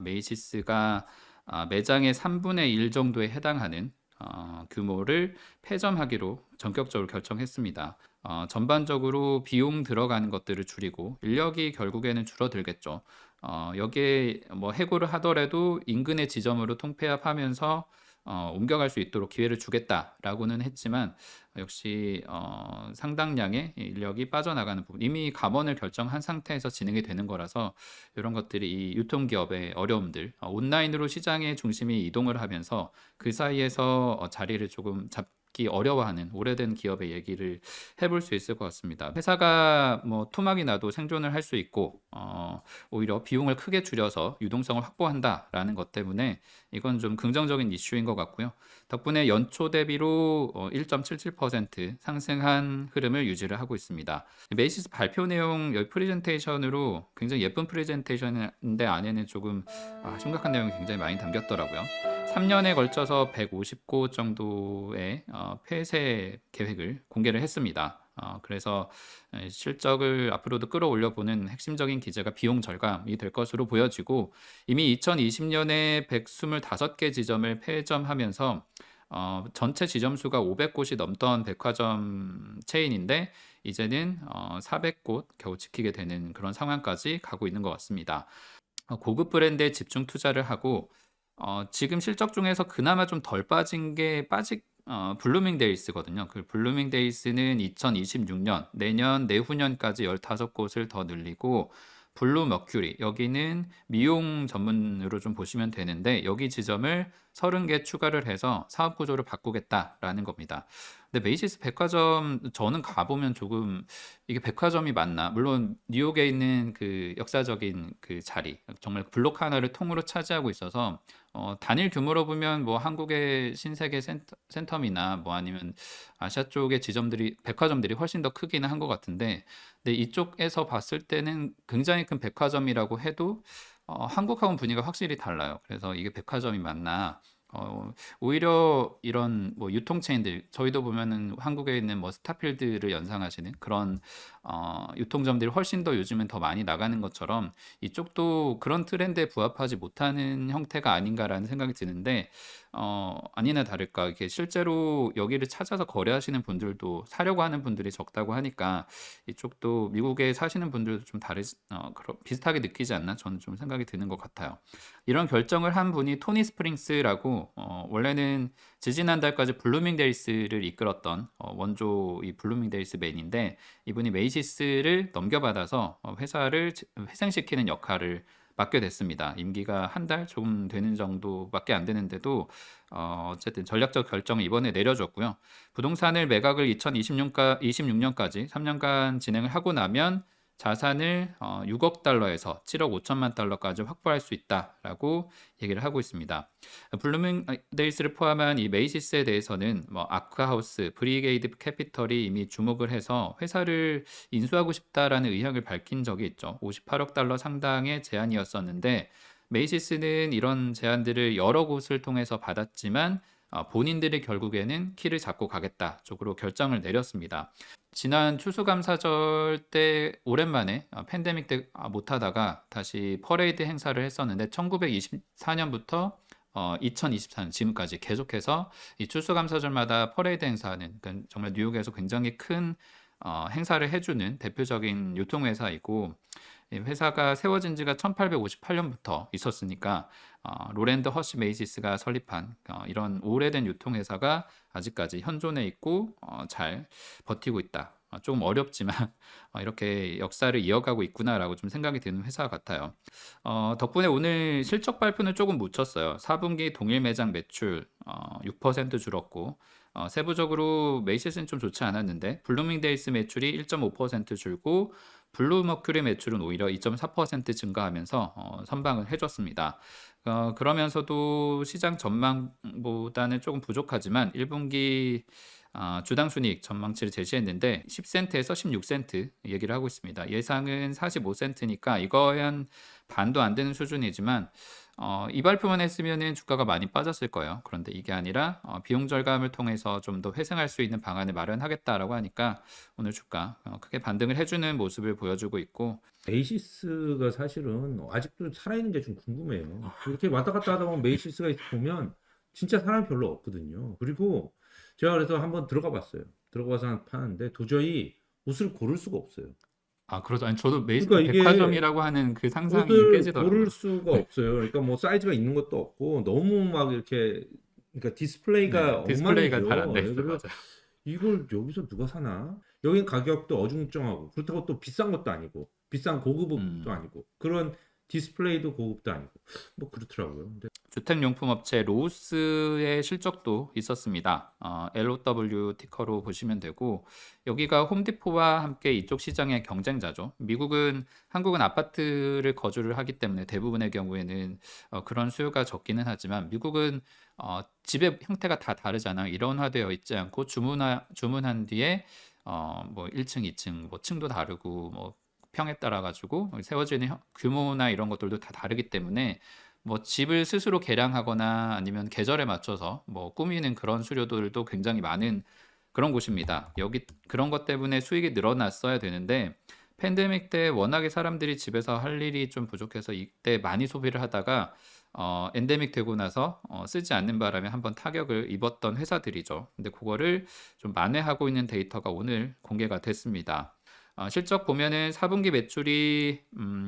메이시스가 매장의 3분의 1 정도에 해당하는 규모를 폐점하기로 전격적으로 결정했습니다. 전반적으로 비용 들어가는 것들을 줄이고 인력이 결국에는 줄어들겠죠. 여기에 뭐 해고를 하더라도 인근의 지점으로 통폐합하면서 옮겨갈 수 있도록 기회를 주겠다라고는 했지만 역시 상당량의 인력이 빠져나가는 부분, 이미 감원을 결정한 상태에서 진행이 되는 거라서 이런 것들이 이 유통기업의 어려움들, 온라인으로 시장의 중심이 이동을 하면서 그 사이에서 자리를 조금 잡기 어려워하는 오래된 기업의 얘기를 해볼 수 있을 것 같습니다. 회사가 뭐 토막이 나도 생존을 할 수 있고 오히려 비용을 크게 줄여서 유동성을 확보한다라는 것 때문에 이건 좀 긍정적인 이슈인 것 같고요. 덕분에 연초 대비로 1.77% 상승한 흐름을 유지를 하고 있습니다. 메이시스 발표 내용 여기 프레젠테이션으로 굉장히 예쁜 프레젠테이션인데 안에는 조금 심각한 내용이 굉장히 많이 담겼더라고요. 3년에 걸쳐서 150곳 정도의 폐쇄 계획을 공개를 했습니다. 그래서 실적을 앞으로도 끌어올려보는 핵심적인 기제가 비용 절감이 될 것으로 보여지고, 이미 2020년에 125개 지점을 폐점하면서 전체 지점 수가 500곳이 넘던 백화점 체인인데 이제는 400곳 겨우 지키게 되는 그런 상황까지 가고 있는 것 같습니다. 고급 브랜드에 집중 투자를 하고 지금 실적 중에서 그나마 좀 덜 빠진 게 블루밍데일스거든요. 그 블루밍데일스는 2026년 내년 내후년까지 15곳을 더 늘리고, 블루 머큐리 여기는 미용 전문으로 좀 보시면 되는데 여기 지점을 30개 추가를 해서 사업 구조를 바꾸겠다라는 겁니다. 근데 메이시스 백화점 저는 가보면 조금 이게 백화점이 맞나? 물론 뉴욕에 있는 그 역사적인 그 자리, 정말 블록 하나를 통으로 차지하고 있어서 단일 규모로 보면 뭐 한국의 신세계 센텀이나 뭐 아니면 아시아 쪽의 지점들이 백화점들이 훨씬 더 크기는 한 것 같은데, 근데 이쪽에서 봤을 때는 굉장히 큰 백화점이라고 해도 한국하고는 분위기가 확실히 달라요. 그래서 이게 백화점이 맞나? 오히려 이런 뭐 유통체인들, 저희도 보면은 한국에 있는 뭐 스타필드를 연상하시는 그런 유통점들이 훨씬 더 요즘은 더 많이 나가는 것처럼 이쪽도 그런 트렌드에 부합하지 못하는 형태가 아닌가라는 생각이 드는데, 아니나 다를까 이게 실제로 여기를 찾아서 거래하시는 분들도, 사려고 하는 분들이 적다고 하니까 이쪽도 미국에 사시는 분들도 좀 비슷하게 느끼지 않나, 저는 좀 생각이 드는 것 같아요. 이런 결정을 한 분이 토니 스프링스라고, 원래는 지지난달까지 블루밍데일스를 이끌었던 원조 이 블루밍데일스 맨인데, 이분이 메이시스를 넘겨받아서 회사를 회생시키는 역할을 맡게 됐습니다. 임기가 한 달 조금 되는 정도밖에 안 되는데도 어쨌든 전략적 결정을 이번에 내려줬고요. 부동산을 매각을 2026년까지 3년간 진행을 하고 나면 자산을 6억 달러에서 7억 5천만 달러까지 확보할 수 있다라고 얘기를 하고 있습니다. 블루밍데일스를 포함한 이 메이시스에 대해서는 뭐 아크하우스, 브리게이드 캐피털이 이미 주목을 해서 회사를 인수하고 싶다라는 의향을 밝힌 적이 있죠. 58억 달러 상당의 제안이었었는데 메이시스는 이런 제안들을 여러 곳을 통해서 받았지만 본인들이 결국에는 키를 잡고 가겠다 쪽으로 결정을 내렸습니다. 지난 추수감사절 때 오랜만에 팬데믹 때 못하다가 다시 퍼레이드 행사를 했었는데, 1924년부터 2024년 지금까지 계속해서 이 추수감사절마다 퍼레이드 행사하는, 그러니까 정말 뉴욕에서 굉장히 큰 행사를 해주는 대표적인 유통회사이고, 이 회사가 세워진 지가 1858년부터 있었으니까 로랜드 허시 메이시스가 설립한 이런 오래된 유통회사가 아직까지 현존해 있고 잘 버티고 있다. 조금 어렵지만 이렇게 역사를 이어가고 있구나라고 좀 생각이 드는 회사 같아요. 덕분에 오늘 실적 발표는 조금 묻혔어요. 4분기 동일 매장 매출 6% 줄었고, 세부적으로 메이시스는 좀 좋지 않았는데 블루밍데일스 매출이 1.5% 줄고 블루머큐리 매출은 오히려 2.4% 증가하면서 선방을 해줬습니다. 그러면서도 시장 전망보다는 조금 부족하지만 1분기 주당 순이익 전망치를 제시했는데 10센트에서 16센트 얘기를 하고 있습니다. 예상은 45센트니까 이거에 한 반도 안 되는 수준이지만 이 발표만 했으면은 주가가 많이 빠졌을 거예요. 그런데 이게 아니라 비용 절감을 통해서 좀 더 회생할 수 있는 방안을 마련하겠다라고 하니까 오늘 주가 크게 반등을 해주는 모습을 보여주고 있고 메이시스가 사실은 아직도 살아있는 게 좀 궁금해요. 이렇게 왔다 갔다 하다 보면 메이시스가 보면 진짜 사람이 별로 없거든요. 그리고 제가 그래서 한번 들어가 봤어요. 들어가서 파는데 도저히 옷을 고를 수가 없어요. 그렇죠. 아니 저도 그러니까 이게 백화점이라고 하는 그 상상이 옷을 고를 깨지더라고요. 수가 없어요. 그러니까 뭐 사이즈가 있는 것도 없고 너무 막 이렇게 그러니까 네, 디스플레이가 디스플레이가 잘 안 엉망이죠. 돼 예, 있어요. 그래서 맞아요. 이걸 여기서 누가 사나? 여긴 가격도 어중쩡하고 그렇다고 또 비싼 것도 아니고 비싼 고급도 음. 아니고 그런 디스플레이도 고급도 아니고 뭐 그렇더라고요. 근데 주택용품업체 로우스의 실적도 있었습니다. LOW 티커로 보시면 되고 여기가 홈디포와 함께 이쪽 시장의 경쟁자죠. 한국은 아파트를 거주를 하기 때문에 대부분의 경우에는 그런 수요가 적기는 하지만 미국은 집의 형태가 다 다르잖아요. 일원화되어 있지 않고 주문한 뒤에 뭐 1층, 2층, 뭐 층도 다르고 뭐 평에 따라 가지고 세워지는 규모나 이런 것들도 다 다르기 때문에 뭐 집을 스스로 개량하거나 아니면 계절에 맞춰서 뭐 꾸미는 그런 수요들도 굉장히 많은 그런 곳입니다. 여기 그런 것 때문에 수익이 늘어났어야 되는데 팬데믹 때 워낙에 사람들이 집에서 할 일이 좀 부족해서 이때 많이 소비를 하다가 엔데믹 되고 나서 쓰지 않는 바람에 한번 타격을 입었던 회사들이죠. 근데 그거를 좀 만회하고 있는 데이터가 오늘 공개가 됐습니다. 실적 보면은 4분기 매출이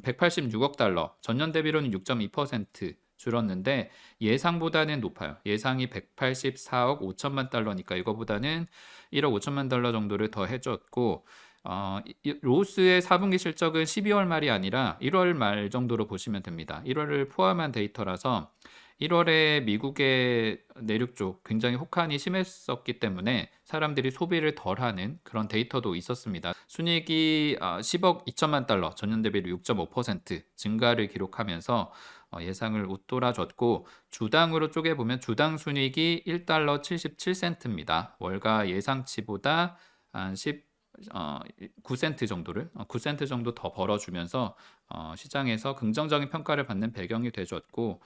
186억 달러, 전년 대비로는 6.2% 줄었는데 예상보다는 높아요. 예상이 184억 5천만 달러니까 이거보다는 1억 5천만 달러 정도를 더 해줬고 로스의 4분기 실적은 12월 말이 아니라 1월 말 정도로 보시면 됩니다. 1월을 포함한 데이터라서 1월에 미국의 내륙 쪽 굉장히 혹한이 심했었기 때문에 사람들이 소비를 덜하는 그런 데이터도 있었습니다. 순이익이 10억 2천만 달러, 전년 대비로 6.5% 증가를 기록하면서 예상을 웃돌아줬고 주당으로 쪼개보면 주당 순이익이 1달러 77센트입니다. 월가 예상치보다 한 9센트 정도를 9센트 정도 더 벌어주면서 시장에서 긍정적인 평가를 받는 배경이 돼줬고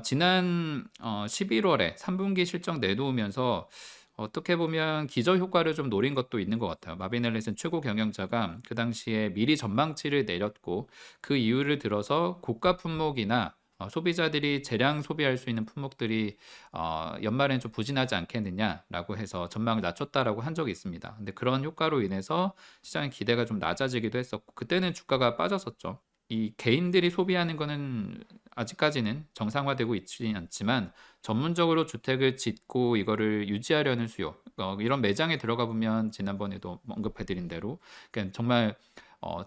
지난 11월에 3분기 실적 내놓으면서 어떻게 보면 기저 효과를 좀 노린 것도 있는 것 같아요. 마빈 앨리슨 최고 경영자가 그 당시에 미리 전망치를 내렸고 그 이유를 들어서 고가 품목이나 소비자들이 재량 소비할 수 있는 품목들이 연말에는 좀 부진하지 않겠느냐라고 해서 전망을 낮췄다라고 한 적이 있습니다. 근데 그런 효과로 인해서 시장의 기대가 좀 낮아지기도 했었고 그때는 주가가 빠졌었죠. 이 개인들이 소비하는 거는 아직까지는 정상화되고 있지는 않지만 전문적으로 주택을 짓고 이거를 유지하려는 수요 이런 매장에 들어가 보면 지난번에도 언급해드린 대로 그러니까 정말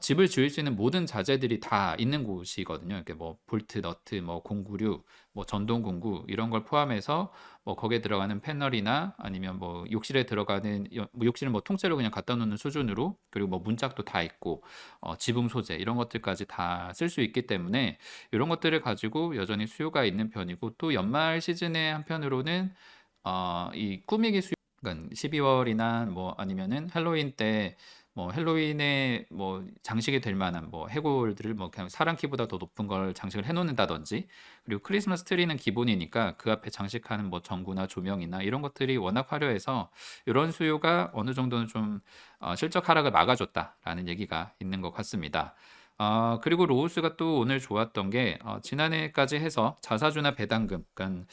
집을 지을 수 있는 모든 자재들이 다 있는 곳이거든요. 이렇게 뭐 볼트, 너트, 뭐 공구류, 뭐 전동 공구 이런 걸 포함해서 뭐 거기에 들어가는 패널이나 아니면 뭐 욕실에 들어가는 뭐 욕실은 뭐 통째로 그냥 갖다 놓는 수준으로 그리고 뭐 문짝도 다 있고 지붕 소재 이런 것들까지 다 쓸 수 있기 때문에 이런 것들을 가지고 여전히 수요가 있는 편이고 또 연말 시즌에 한편으로는 이 꾸미기 수요 그러니까 12월이나 뭐 아니면은 헬로윈 때 뭐 헬로윈에 뭐 장식이 될 만한 뭐 해골들을 뭐 그냥 사람 키보다 더 높은 걸 장식을 해 놓는다든지 그리고 크리스마스 트리는 기본이니까 그 앞에 장식하는 뭐 전구나 조명이나 이런 것들이 워낙 화려해서 이런 수요가 어느 정도는 좀 실적 하락을 막아줬다라는 얘기가 있는 것 같습니다. 그리고 로우스가 또 오늘 좋았던 게 지난해까지 해서 자사주나 배당금, 그러니까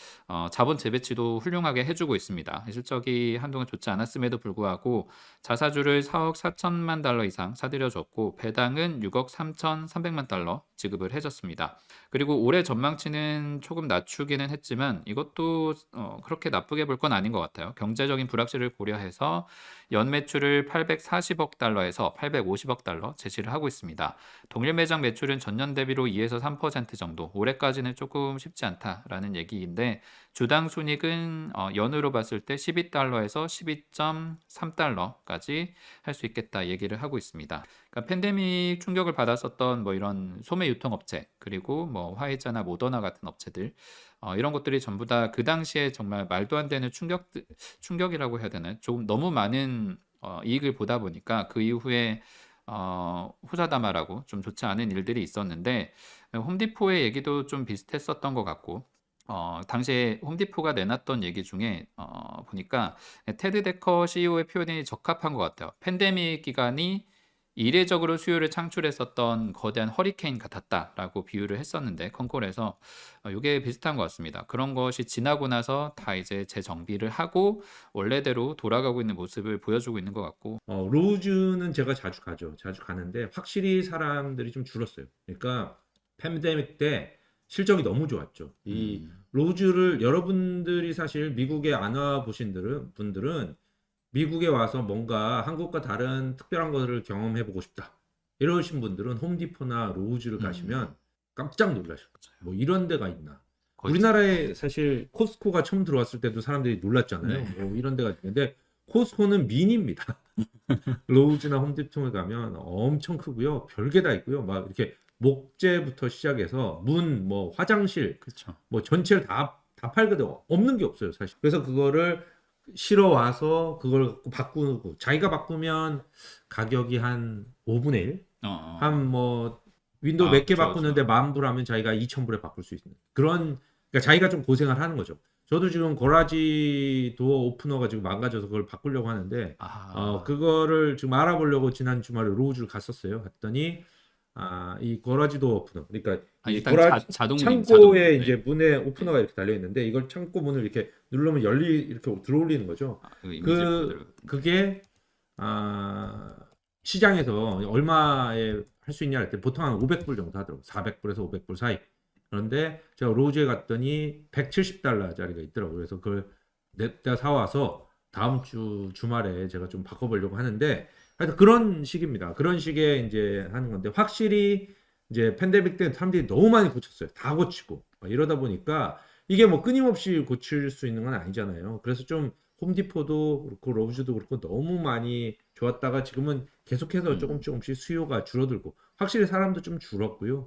자본 재배치도 훌륭하게 해주고 있습니다. 실적이 한동안 좋지 않았음에도 불구하고 자사주를 4억 4천만 달러 이상 사들여줬고 배당은 6억 3천 3백만 달러 지급을 해줬습니다. 그리고 올해 전망치는 조금 낮추기는 했지만 이것도 그렇게 나쁘게 볼 건 아닌 것 같아요. 경제적인 불확실을 고려해서 연 매출을 840억 달러에서 850억 달러 제시를 하고 있습니다. 동일 매장 매출은 전년 대비로 2에서 3% 정도. 올해까지는 조금 쉽지 않다라는 얘기인데 주당 순이익은 연으로 봤을 때 12달러에서 12.3달러까지 할 수 있겠다 얘기를 하고 있습니다. 그러니까 팬데믹 충격을 받았었던 뭐 이런 소매 유통업체 그리고 뭐 화이자나 모더나 같은 업체들 이런 것들이 전부 다 그 당시에 정말 말도 안 되는 충격이라고 해야 되나? 조금 너무 많은 이익을 보다 보니까 그 이후에 호사다마라고 좀 좋지 않은 일들이 있었는데 홈디포의 얘기도 좀 비슷했었던 것 같고 당시에 홈디포가 내놨던 얘기 중에 보니까 테드 데커 CEO의 표현이 적합한 것 같아요. 팬데믹 기간이 이례적으로 수요를 창출했었던 거대한 허리케인 같았다라고 비유를 했었는데 컨콜에서 이게 비슷한 것 같습니다. 그런 것이 지나고 나서 다 이제 재정비를 하고 원래대로 돌아가고 있는 모습을 보여주고 있는 것 같고 로즈는 제가 자주 가죠. 자주 가는데 확실히 사람들이 좀 줄었어요. 그러니까 팬데믹 때 실적이 너무 좋았죠. 이 로즈를 여러분들이 사실 미국에 안 와 보신 분들은 미국에 와서 뭔가 한국과 다른 특별한 것을 경험해 보고 싶다. 이러신 분들은 홈디포나 로즈를 가시면 깜짝 놀라실 거예요. 뭐 이런 데가 있나. 거의 우리나라에 사실 코스코가 처음 들어왔을 때도 사람들이 놀랐잖아요. 네. 뭐 이런 데가 있는데 코스코는 미니입니다. 로즈나 홈디포에 가면 엄청 크고요. 별게 다 있고요. 막 이렇게 목재부터 시작해서 문, 뭐 화장실, 그렇죠. 뭐 전체를 다 팔거든요. 없는 게 없어요, 사실. 그래서 그거를 실어 와서 그걸 갖고 바꾸고 자기가 바꾸면 가격이 한 5분의 1? 한 뭐 윈도우 몇 개 그렇죠, 바꾸는데 10,000불 하면 자기가 2,000불에 바꿀 수 있는 그런 그러니까 자기가 좀 고생을 하는 거죠. 저도 지금 고라지 도어 오프너가 지금 망가져서 그걸 바꾸려고 하는데 그거를 지금 알아보려고 지난 주말에 로즈를 갔었어요. 갔더니 이 고라지 도어 오프너 그러니까 이 일단 고라지 자동문, 창고에 네. 이제 문에 오프너가 이렇게 달려 있는데 이걸 창고 문을 이렇게 누르면 이렇게 들어올리는 거죠. 그 이미지 그게 시장에서 얼마에 할 수 있냐 할 때 보통 한 500불 정도 하더라고요. 400불에서 500불 사이. 그런데 제가 로즈에 갔더니 170달러짜리가 있더라고요. 그래서 그걸 냅다 사와서 다음 주 주말에 제가 좀 바꿔보려고 하는데 하여튼 그런 식입니다. 그런 식의 이제 하는 건데 확실히 이제 팬데믹 때 사람들이 너무 많이 고쳤어요. 다 고치고 이러다 보니까 이게 뭐 끊임없이 고칠 수 있는 건 아니잖아요. 그래서 좀 홈디포도 그렇고 로즈도 그렇고 너무 많이 좋았다가 지금은 계속해서 조금씩 수요가 줄어들고 확실히 사람도 좀 줄었고요.